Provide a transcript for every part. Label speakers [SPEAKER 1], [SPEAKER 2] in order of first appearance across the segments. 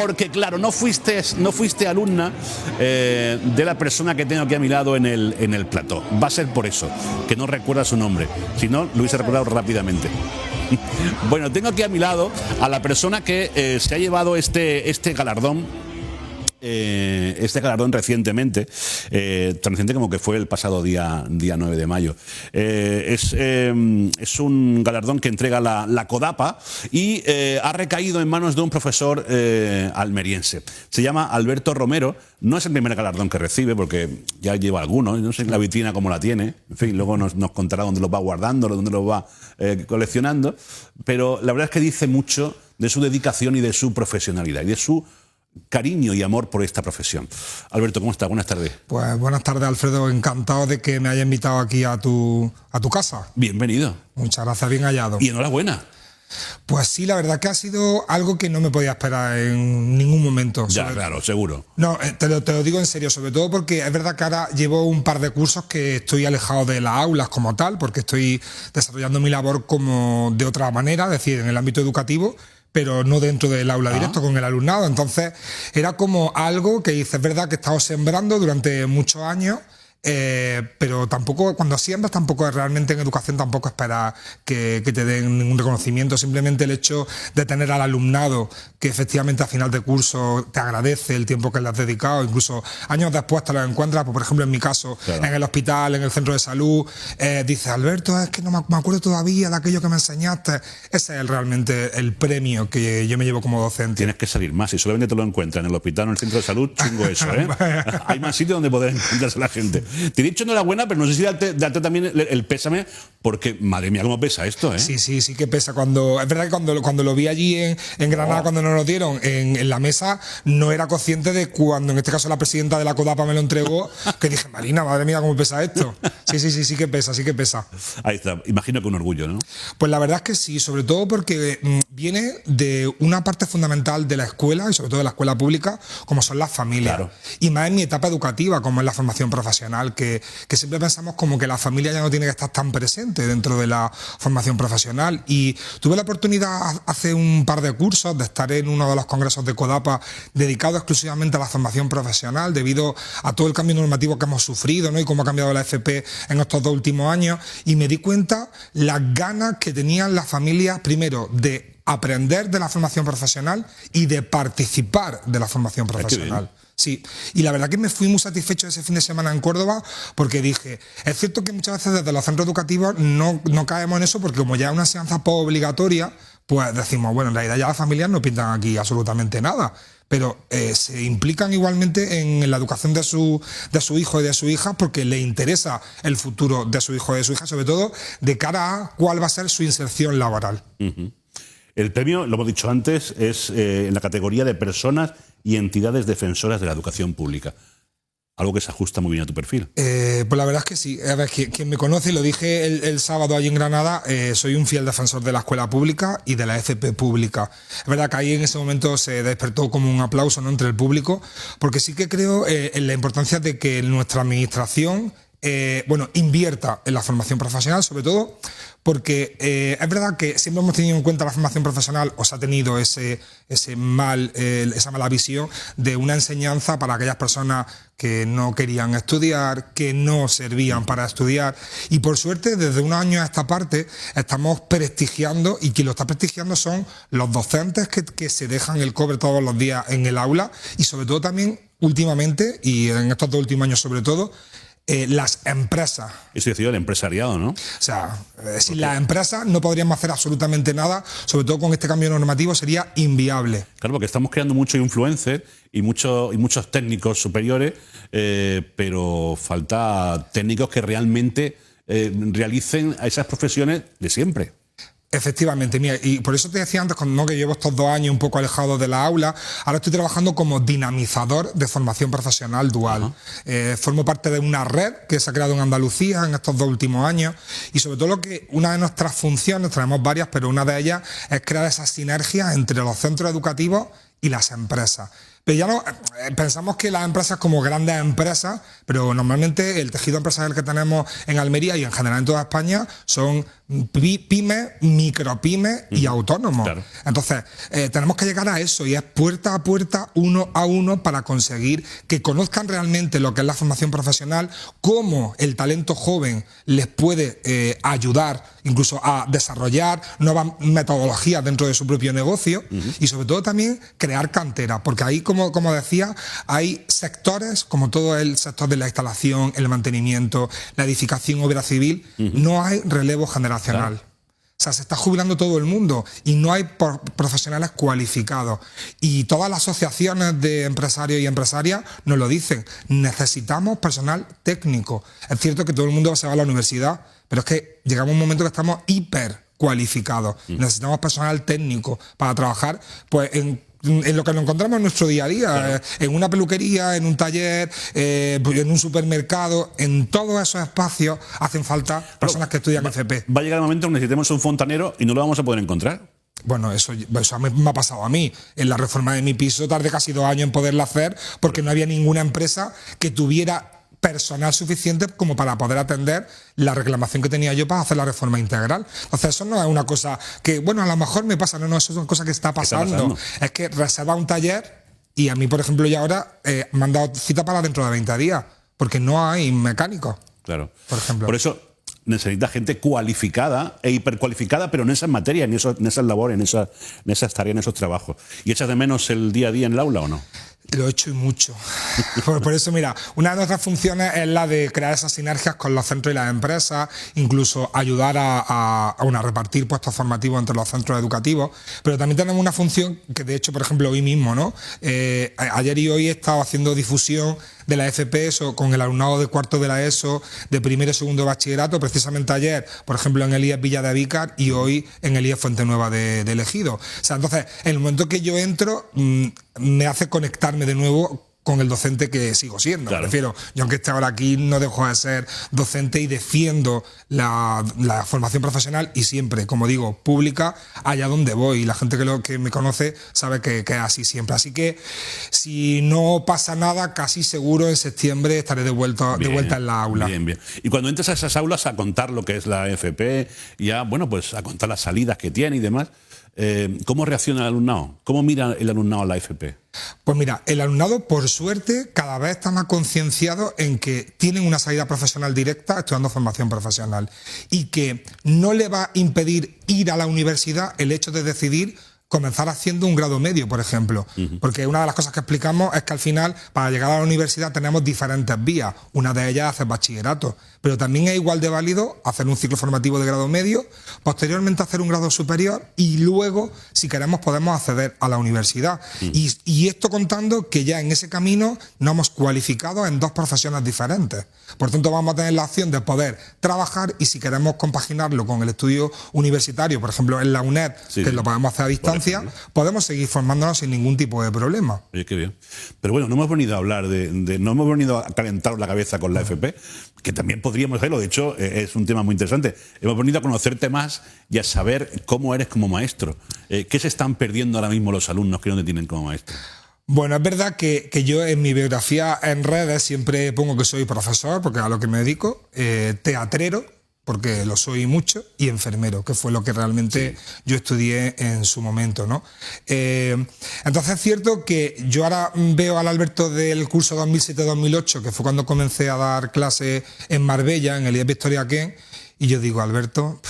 [SPEAKER 1] Porque, claro, no fuiste alumna de la persona que tengo aquí a mi lado en el plató. Va a ser por eso, que no recuerda su nombre. Si no, lo hubiese recordado rápidamente. Bueno, tengo aquí a mi lado a la persona que se ha llevado este galardón. Este galardón recientemente, tan reciente como que fue el pasado día 9 de mayo. Es un galardón que entrega la CODAPA y ha recaído en manos de un profesor almeriense. Se llama Alberto Romero. No es el primer galardón que recibe, porque ya lleva algunos. No sé la vitrina cómo la tiene. En fin, luego nos contará dónde los va guardando, dónde los va coleccionando. Pero la verdad es que dice mucho de su dedicación y de su profesionalidad y de su cariño y amor por esta profesión. Alberto, ¿cómo estás? Buenas tardes.
[SPEAKER 2] Pues buenas tardes, Alfredo. Encantado de que me hayas invitado aquí a tu casa.
[SPEAKER 1] Bienvenido.
[SPEAKER 2] Muchas gracias, bien hallado.
[SPEAKER 1] Y enhorabuena.
[SPEAKER 2] Pues sí, la verdad que ha sido algo que no me podía esperar en ningún momento.
[SPEAKER 1] Ya, claro, seguro.
[SPEAKER 2] No, te lo digo en serio, sobre todo porque es verdad que ahora llevo un par de cursos que estoy alejado de las aulas como tal, porque estoy desarrollando mi labor como de otra manera, es decir, en el ámbito educativo, pero no dentro del aula directo con el alumnado. Entonces era como algo que dices, es verdad que he estado sembrando durante muchos años, pero tampoco, cuando siembras, tampoco realmente en educación tampoco esperas que te den ningún reconocimiento. Simplemente el hecho de tener al alumnado que efectivamente a final de curso te agradece el tiempo que le has dedicado, incluso años después te lo encuentras, pues, por ejemplo en mi caso, claro, en el hospital, en el centro de salud, dices, Alberto, es que no me acuerdo todavía de aquello que me enseñaste. Ese es realmente el premio que yo me llevo como docente.
[SPEAKER 1] Tienes que salir más, si solamente te lo encuentras en el hospital o en el centro de salud, chungo eso, ¿eh? Hay más sitios donde poder encontrarse la gente. Te he dicho enhorabuena, pero no sé si darte también el pésame, porque madre mía, cómo pesa esto, ¿eh?
[SPEAKER 2] Sí que pesa. Es verdad que cuando lo vi allí en Granada, cuando nos lo dieron en la mesa, no era consciente de cuando, en este caso, la presidenta de la CODAPA me lo entregó, que dije, Marina, madre mía, cómo pesa esto. Sí que pesa.
[SPEAKER 1] Ahí está, imagino que un orgullo, ¿no?
[SPEAKER 2] Pues la verdad es que sí, sobre todo porque viene de una parte fundamental de la escuela, y sobre todo de la escuela pública, como son las familias. Claro. Y más en mi etapa educativa, como es la formación profesional, que siempre pensamos como que la familia ya no tiene que estar tan presente dentro de la formación profesional. Y tuve la oportunidad hace un par de cursos de estar en uno de los congresos de CODAPA dedicado exclusivamente a la formación profesional, debido a todo el cambio normativo que hemos sufrido, ¿no? Y cómo ha cambiado la FP en estos 2 últimos años, y me di cuenta las ganas que tenían las familias, primero, de aprender de la formación profesional y de participar de la formación profesional. Sí, y la verdad que me fui muy satisfecho ese fin de semana en Córdoba, porque dije, es cierto que muchas veces desde los centros educativos no caemos en eso, porque como ya es una enseñanza post obligatoria, pues decimos, bueno, en realidad ya las familias no pintan aquí absolutamente nada, pero se implican igualmente en la educación de su hijo y de su hija, porque le interesa el futuro de su hijo y de su hija, sobre todo de cara a cuál va a ser su inserción laboral.
[SPEAKER 1] El premio, lo hemos dicho antes, es en la categoría de personas y entidades defensoras de la educación pública. Algo que se ajusta muy bien a tu perfil.
[SPEAKER 2] Pues la verdad es que sí. A ver, quien me conoce, y lo dije el sábado allí en Granada, soy un fiel defensor de la escuela pública y de la FP pública. Es verdad que ahí en ese momento se despertó como un aplauso, ¿no?, entre el público, porque sí que creo en la importancia de que nuestra administración invierta en la formación profesional, sobre todo porque es verdad que siempre hemos tenido en cuenta la formación profesional, o se ha tenido esa mala visión de una enseñanza para aquellas personas que no querían estudiar, que no servían para estudiar, y por suerte desde unos años a esta parte estamos prestigiando, y quien lo está prestigiando son los docentes que se dejan el cobre todos los días en el aula, y sobre todo también últimamente, y en estos 2 últimos años sobre todo, las empresas.
[SPEAKER 1] Eso decía el empresariado, ¿no?
[SPEAKER 2] O sea, sin las empresas no podríamos hacer absolutamente nada, sobre todo con este cambio normativo sería inviable.
[SPEAKER 1] Claro, porque estamos creando muchos influencers y muchos técnicos superiores, pero falta técnicos que realmente realicen esas profesiones de siempre.
[SPEAKER 2] Efectivamente, mira, y por eso te decía antes, cuando que llevo estos 2 años un poco alejado de la aula, ahora estoy trabajando como dinamizador de formación profesional dual. Formo parte de una red que se ha creado en Andalucía en estos 2 últimos años, y sobre todo una de nuestras funciones, tenemos varias, pero una de ellas es crear esas sinergias entre los centros educativos y las empresas. Pero ya no pensamos que las empresas como grandes empresas, pero normalmente el tejido empresarial que tenemos en Almería y en general en toda España son pymes, micropymes y autónomos. Claro. Entonces, tenemos que llegar a eso y es puerta a puerta, uno a uno, para conseguir que conozcan realmente lo que es la formación profesional, cómo el talento joven les puede ayudar incluso a desarrollar nuevas metodologías dentro de su propio negocio y sobre todo también crear cantera, porque ahí, como decía, hay sectores, como todo el sector de la instalación, el mantenimiento, la edificación, obra civil, no hay relevo generacional. Claro. O sea, se está jubilando todo el mundo y no hay profesionales cualificados. Y todas las asociaciones de empresarios y empresarias nos lo dicen. Necesitamos personal técnico. Es cierto que todo el mundo se va a la universidad, pero es que llegamos a un momento que estamos hiper cualificados. Necesitamos personal técnico para trabajar pues en lo que nos encontramos en nuestro día a día, claro. En una peluquería, en un taller, en un supermercado, en todos esos espacios hacen falta personas que estudian FP.
[SPEAKER 1] Va a llegar el momento en que necesitemos un fontanero y no lo vamos a poder encontrar.
[SPEAKER 2] Bueno, eso me ha pasado a mí. En la reforma de mi piso tardé casi 2 años en poderla hacer porque no había ninguna empresa que tuviera personal suficiente como para poder atender la reclamación que tenía yo para hacer la reforma integral. Entonces eso no es una cosa que, bueno, a lo mejor me pasa, no, eso es una cosa que está pasando. Es que reserva un taller y a mí, por ejemplo, ya ahora me han dado cita para dentro de 20 días, porque no hay mecánicos.
[SPEAKER 1] Claro.
[SPEAKER 2] Por ejemplo.
[SPEAKER 1] Por eso necesita gente cualificada e hipercualificada, pero en esas materias, en esas labores, en esas tareas, en esos trabajos. ¿Y echas de menos el día a día en el aula o no?
[SPEAKER 2] Lo he hecho y mucho. Por eso, mira, una de nuestras funciones es la de crear esas sinergias con los centros y las empresas, incluso ayudar a repartir puestos formativos entre los centros educativos, pero también tenemos una función que, de hecho, por ejemplo, hoy mismo, ¿no? Ayer y hoy he estado haciendo difusión de la FP con el alumnado de cuarto de la ESO, de primero y segundo de bachillerato, precisamente ayer, por ejemplo, en el IES Villa de Vícar y hoy en el IES Fuente Nueva de Ejido. O sea, entonces, en el momento que yo entro, me hace conectarme de nuevo con el docente que sigo siendo. Claro. Me refiero, yo aunque esté ahora aquí no dejo de ser docente y defiendo la formación profesional y siempre, como digo, pública, allá donde voy. Y la gente que me conoce sabe que es así siempre. Así que si no pasa nada, casi seguro en septiembre estaré de vuelta en la aula.
[SPEAKER 1] Bien. Y cuando entres a esas aulas a contar lo que es la FP, ya, bueno, pues a contar las salidas que tiene y demás, ¿cómo reacciona el alumnado? ¿Cómo mira el alumnado a la FP?
[SPEAKER 2] Pues mira, el alumnado, por suerte, cada vez está más concienciado en que tienen una salida profesional directa estudiando formación profesional y que no le va a impedir ir a la universidad el hecho de decidir comenzar haciendo un grado medio, por ejemplo. Porque una de las cosas que explicamos es que al final, para llegar a la universidad tenemos diferentes vías. Una de ellas es hacer bachillerato, pero también es igual de válido hacer un ciclo formativo de grado medio, posteriormente hacer un grado superior y luego, si queremos, podemos acceder a la universidad. Y esto contando que ya en ese camino nos hemos cualificado en 2 profesiones diferentes. Por tanto, vamos a tener la opción de poder trabajar y si queremos compaginarlo con el estudio universitario, por ejemplo, en la UNED, que lo podemos hacer a distancia, podemos seguir formándonos sin ningún tipo de problema.
[SPEAKER 1] Oye, qué bien. Pero bueno, no hemos venido a hablar no hemos venido a calentar la cabeza con la FP, que también podríamos hacerlo, de hecho es un tema muy interesante. Hemos venido a conocerte más y a saber cómo eres como maestro. ¿Qué se están perdiendo ahora mismo los alumnos que no te tienen como maestro?
[SPEAKER 2] Bueno, es verdad que yo en mi biografía en redes siempre pongo que soy profesor, porque a lo que me dedico, teatrero, porque lo soy mucho, y enfermero, que fue lo que realmente yo estudié en su momento, ¿no? Entonces es cierto que yo ahora veo al Alberto del curso 2007-2008, que fue cuando comencé a dar clase en Marbella, en el IES Victoria Kent, y yo digo, Alberto,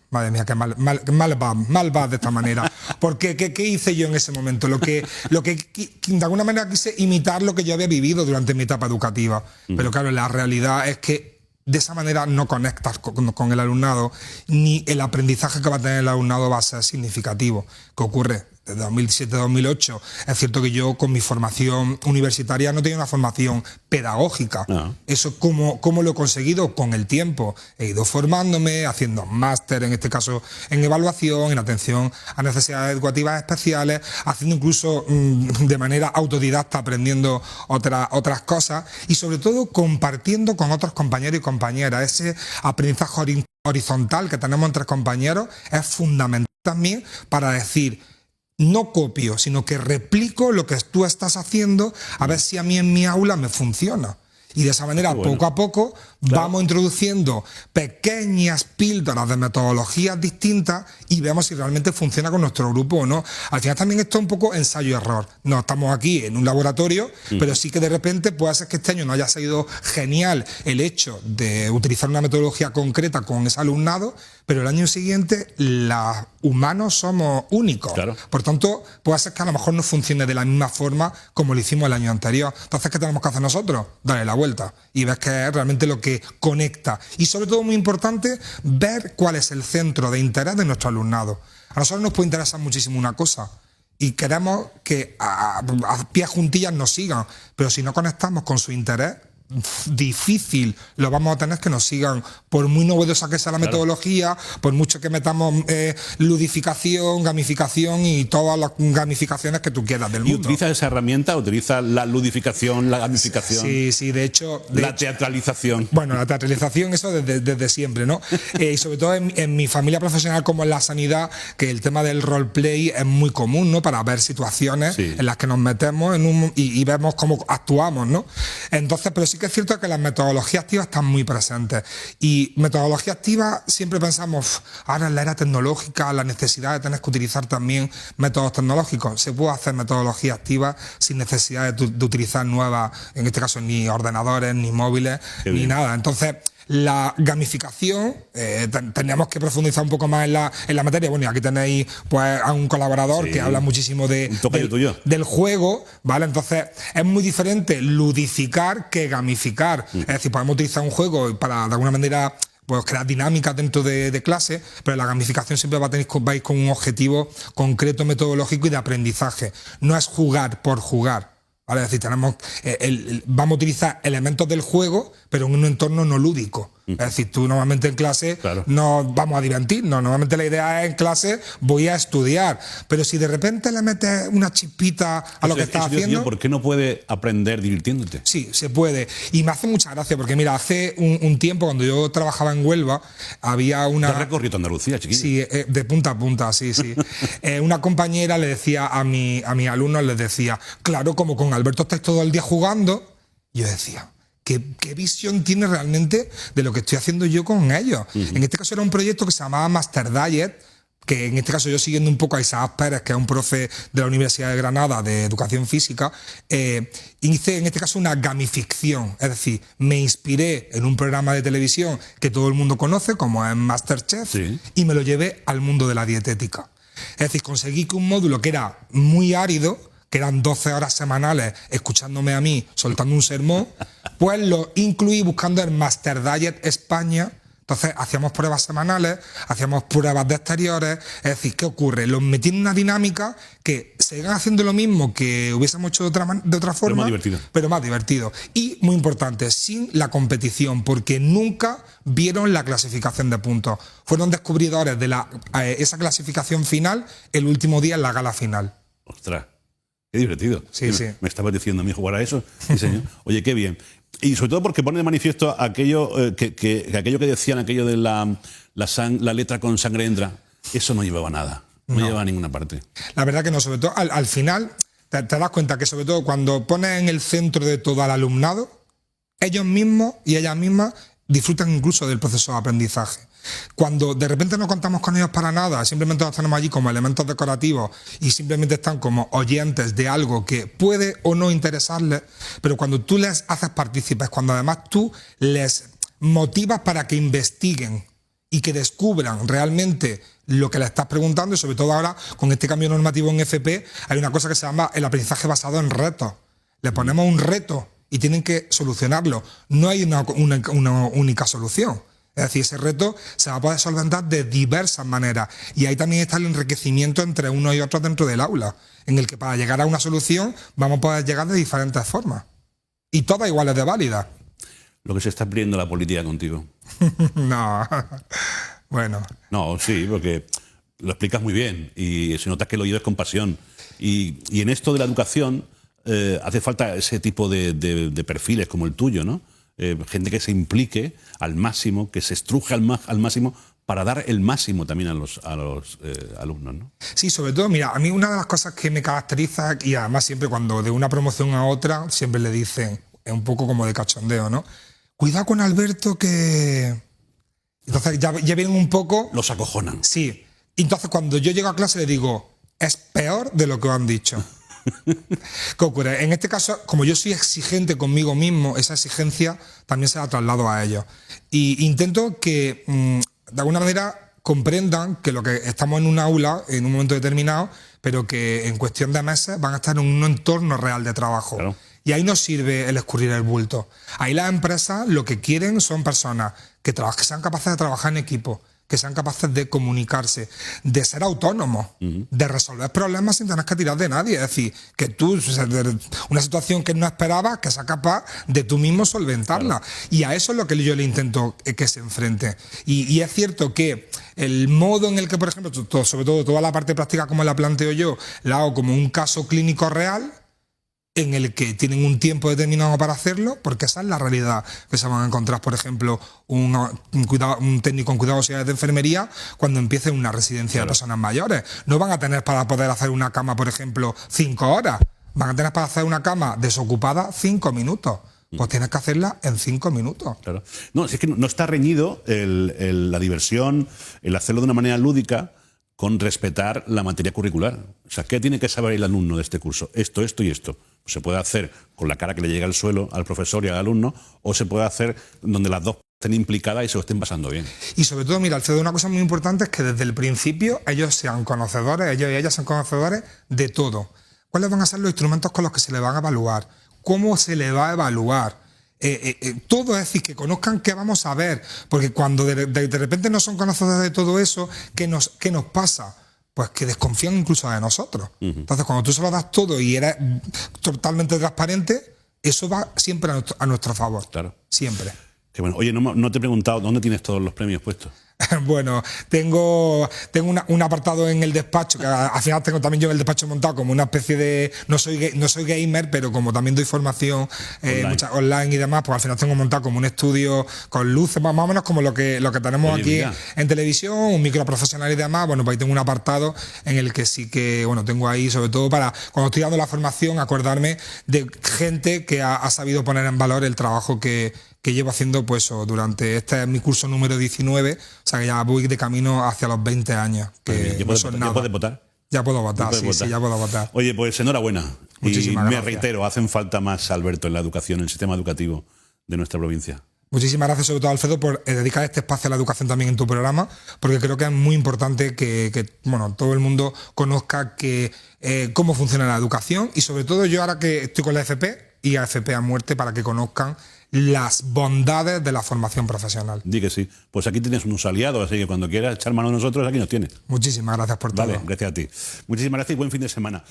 [SPEAKER 2] madre mía, qué mal va de esta manera. Porque ¿qué hice yo en ese momento? Lo que de alguna manera quise imitar lo que yo había vivido durante mi etapa educativa. Pero claro, la realidad es que de esa manera no conectas con el alumnado, ni el aprendizaje que va a tener el alumnado va a ser significativo. ¿Qué ocurre? Desde 2007-2008, es cierto que yo con mi formación universitaria no tenía una formación pedagógica. Eso ¿cómo lo he conseguido? Con el tiempo. He ido formándome, haciendo máster, en este caso en evaluación, en atención a necesidades educativas especiales, haciendo incluso de manera autodidacta, aprendiendo otras cosas y sobre todo compartiendo con otros compañeros y compañeras. Ese aprendizaje horizontal que tenemos entre compañeros es fundamental también para decir: no copio, sino que replico lo que tú estás haciendo a ver si a mí en mi aula me funciona. Y de esa manera, poco a poco, vamos introduciendo pequeñas píldoras de metodologías distintas y vemos si realmente funciona con nuestro grupo o no. Al final también esto es un poco ensayo-error. No estamos aquí en un laboratorio, pero sí que de repente puede ser que este año no haya sido genial el hecho de utilizar una metodología concreta con ese alumnado, pero el año siguiente los humanos somos únicos.
[SPEAKER 1] Claro.
[SPEAKER 2] Por tanto, puede ser que a lo mejor no funcione de la misma forma como lo hicimos el año anterior. Entonces, ¿qué tenemos que hacer nosotros? Darle la vuelta y ver qué es realmente lo que conecta. Y sobre todo, muy importante, ver cuál es el centro de interés de nuestro alumnado. A nosotros nos puede interesar muchísimo una cosa y queremos que a pies juntillas nos sigan, pero si no conectamos con su interés, difícil lo vamos a tener que nos sigan, por muy novedosa que sea la metodología, por mucho que metamos ludificación, gamificación y todas las gamificaciones que tú quieras del mundo.
[SPEAKER 1] ¿Y utilizas esa herramienta? ¿Utilizas la ludificación, la gamificación?
[SPEAKER 2] Sí, de hecho...
[SPEAKER 1] La teatralización.
[SPEAKER 2] Bueno, la teatralización, eso desde siempre, ¿no? Y sobre todo en mi familia profesional como en la sanidad, que el tema del roleplay es muy común, ¿no? Para ver situaciones en las que nos metemos y vemos cómo actuamos, ¿no? Entonces, pero sí que es cierto que las metodologías activas están muy presentes. Y metodología activa siempre pensamos, ahora en la era tecnológica, la necesidad de tener que utilizar también métodos tecnológicos. Se puede hacer metodología activa sin necesidad de utilizar nuevas, en este caso ni ordenadores, ni móviles, ni nada. Entonces, la gamificación, tendríamos que profundizar un poco más en la materia. Bueno, y aquí tenéis pues a un colaborador que habla muchísimo del juego, ¿vale? Entonces, es muy diferente ludificar que gamificar. Es decir, podemos utilizar un juego para, de alguna manera, pues crear dinámicas dentro de clase, pero la gamificación siempre va a ir con un objetivo concreto, metodológico y de aprendizaje. No es jugar por jugar. ¿Vale? Es decir, vamos a utilizar elementos del juego, pero en un entorno no lúdico. Es decir, tú normalmente en clase no vamos a divertirnos. Normalmente la idea es en clase voy a estudiar. Pero si de repente le metes una chispita a lo que estás haciendo...
[SPEAKER 1] ¿Por qué no puedes aprender divirtiéndote?
[SPEAKER 2] Sí, se puede. Y me hace mucha gracia porque, mira, hace un tiempo, cuando yo trabajaba en Huelva, había una...
[SPEAKER 1] ¿Te has recorrido Andalucía, chiquillo?
[SPEAKER 2] Sí, de punta a punta, sí. Una compañera le decía a mis alumnos, les decía, claro, como con Alberto estáis todo el día jugando, yo decía... ¿Qué visión tiene realmente de lo que estoy haciendo yo con ellos? En este caso era un proyecto que se llamaba Master Diet, que en este caso yo siguiendo un poco a Isaac Pérez, que es un profe de la Universidad de Granada de Educación Física, hice en este caso una gamificación, es decir, me inspiré en un programa de televisión que todo el mundo conoce, como es MasterChef, y me lo llevé al mundo de la dietética. Es decir, conseguí que un módulo que era muy árido, que eran 12 horas semanales escuchándome a mí soltando un sermón, pues lo incluí buscando el Master Diet España. Entonces hacíamos pruebas semanales, hacíamos pruebas de exteriores. Es decir, ¿qué ocurre? Los metí en una dinámica que sigan haciendo lo mismo que hubiésemos hecho de otra forma, pero más divertido. Y, muy importante, sin la competición, porque nunca vieron la clasificación de puntos. Fueron descubridores de esa clasificación final el último día en la gala final.
[SPEAKER 1] ¡Ostras! Qué divertido.
[SPEAKER 2] Sí.
[SPEAKER 1] Me estabas diciendo a mí jugar a eso. Sí, señor. Oye, qué bien. Y sobre todo porque pone de manifiesto aquello que decían, aquello de la letra con sangre entra. Eso no llevaba nada. No llevaba a ninguna parte.
[SPEAKER 2] La verdad que no. Sobre todo, al final, te das cuenta que sobre todo cuando pones en el centro de todo al alumnado, ellos mismos y ellas mismas disfrutan incluso del proceso de aprendizaje. Cuando de repente no contamos con ellos para nada, simplemente los tenemos allí como elementos decorativos y simplemente están como oyentes de algo que puede o no interesarles, pero cuando tú les haces partícipes, cuando además tú les motivas para que investiguen y que descubran realmente lo que les estás preguntando, y sobre todo ahora con este cambio normativo en FP hay una cosa que se llama el aprendizaje basado en retos. Le ponemos un reto y tienen que solucionarlo. No hay una única solución. Es decir, ese reto se va a poder solventar de diversas maneras. Y ahí también está el enriquecimiento entre uno y otro dentro del aula, en el que para llegar a una solución vamos a poder llegar de diferentes formas. Y todas iguales de válidas.
[SPEAKER 1] Lo que se está perdiendo la política contigo.
[SPEAKER 2] No, bueno.
[SPEAKER 1] No, sí, porque lo explicas muy bien y se nota que lo llevas con pasión. Y en esto de la educación hace falta ese tipo de perfiles como el tuyo, ¿no? Gente que se implique al máximo, que se estruje al máximo para dar el máximo también a los alumnos, ¿no?
[SPEAKER 2] Sí, sobre todo, mira, a mí una de las cosas que me caracteriza, y además siempre cuando de una promoción a otra, siempre le dicen, es un poco como de cachondeo, ¿no? Cuidado con Alberto que... Entonces ya vienen un poco...
[SPEAKER 1] Los acojonan.
[SPEAKER 2] Sí. Entonces cuando yo llego a clase le digo, es peor de lo que os han dicho. ¿Qué ocurre? En este caso, como yo soy exigente conmigo mismo, esa exigencia también se la traslado a ellos. Y intento que, de alguna manera, comprendan que lo que estamos en un aula, en un momento determinado, pero que en cuestión de meses van a estar en un entorno real de trabajo.
[SPEAKER 1] Claro.
[SPEAKER 2] Y ahí no sirve el escurrir el bulto. Ahí las empresas lo que quieren son personas que sean capaces de trabajar en equipo, que sean capaces de comunicarse, de ser autónomos, de resolver problemas sin tener que tirar de nadie. Es decir, que tú, una situación que no esperabas, que seas capaz de tú mismo solventarla. Claro. Y a eso es lo que yo le intento que se enfrente. Y es cierto que el modo en el que, por ejemplo, sobre todo toda la parte práctica como la planteo yo, la hago como un caso clínico real, en el que tienen un tiempo determinado para hacerlo, porque esa es la realidad que se van a encontrar, por ejemplo, un técnico en cuidados de enfermería cuando empiece una residencia de personas mayores. No van a tener para poder hacer una cama, por ejemplo, 5 horas. Van a tener para hacer una cama desocupada 5 minutos. Pues tienes que hacerla en 5 minutos.
[SPEAKER 1] Claro. No, es que no está reñido la diversión, el hacerlo de una manera lúdica, con respetar la materia curricular. O sea, ¿qué tiene que saber el alumno de este curso? Esto y esto. Se puede hacer con la cara que le llega al suelo al profesor y al alumno, o se puede hacer donde las dos estén implicadas y se lo estén pasando bien.
[SPEAKER 2] Y sobre todo, mira, Alfredo, una cosa muy importante es que desde el principio ellos sean conocedores, ellos y ellas sean conocedores de todo. ¿Cuáles van a ser los instrumentos con los que se les van a evaluar? ¿Cómo se les va a evaluar? Todo, es decir, que conozcan qué vamos a ver, porque cuando de repente no son conocedores de todo eso, ¿qué nos pasa? Pues que desconfían incluso de nosotros. Entonces, cuando tú se lo das todo y eres totalmente transparente, eso va siempre a nuestro favor.
[SPEAKER 1] Claro.
[SPEAKER 2] Siempre.
[SPEAKER 1] Qué bueno. Oye, no te he preguntado, ¿dónde tienes todos los premios puestos?
[SPEAKER 2] Bueno, tengo un apartado en el despacho, que al final tengo también yo en el despacho montado como una especie de... No soy gamer, pero como también doy formación online y demás, pues al final tengo montado como un estudio con luces, más o menos como lo que tenemos aquí en televisión, un micro profesional y demás. Bueno, pues ahí tengo un apartado en el que sí que, bueno, tengo ahí sobre todo para, cuando estoy dando la formación, acordarme de gente que ha sabido poner en valor el trabajo que llevo haciendo pues durante este es mi curso número 19, o sea que ya voy de camino hacia los 20 años. Que
[SPEAKER 1] ¿Ya puedes votar?
[SPEAKER 2] Ya puedo votar, sí, ya puedo votar.
[SPEAKER 1] Oye, pues enhorabuena.
[SPEAKER 2] Muchísimas gracias.
[SPEAKER 1] Me reitero, hacen falta más, Alberto, en la educación, en el sistema educativo de nuestra provincia.
[SPEAKER 2] Muchísimas gracias, sobre todo, Alfredo, por dedicar este espacio a la educación también en tu programa, porque creo que es muy importante que todo el mundo conozca cómo funciona la educación y sobre todo yo ahora que estoy con la FP y AFP a muerte para que conozcan las bondades de la formación profesional.
[SPEAKER 1] Di que sí. Pues aquí tienes unos aliados, así que cuando quieras echar mano a nosotros, aquí nos tienes.
[SPEAKER 2] Muchísimas gracias por todo.
[SPEAKER 1] Vale, gracias a ti. Muchísimas gracias y buen fin de semana.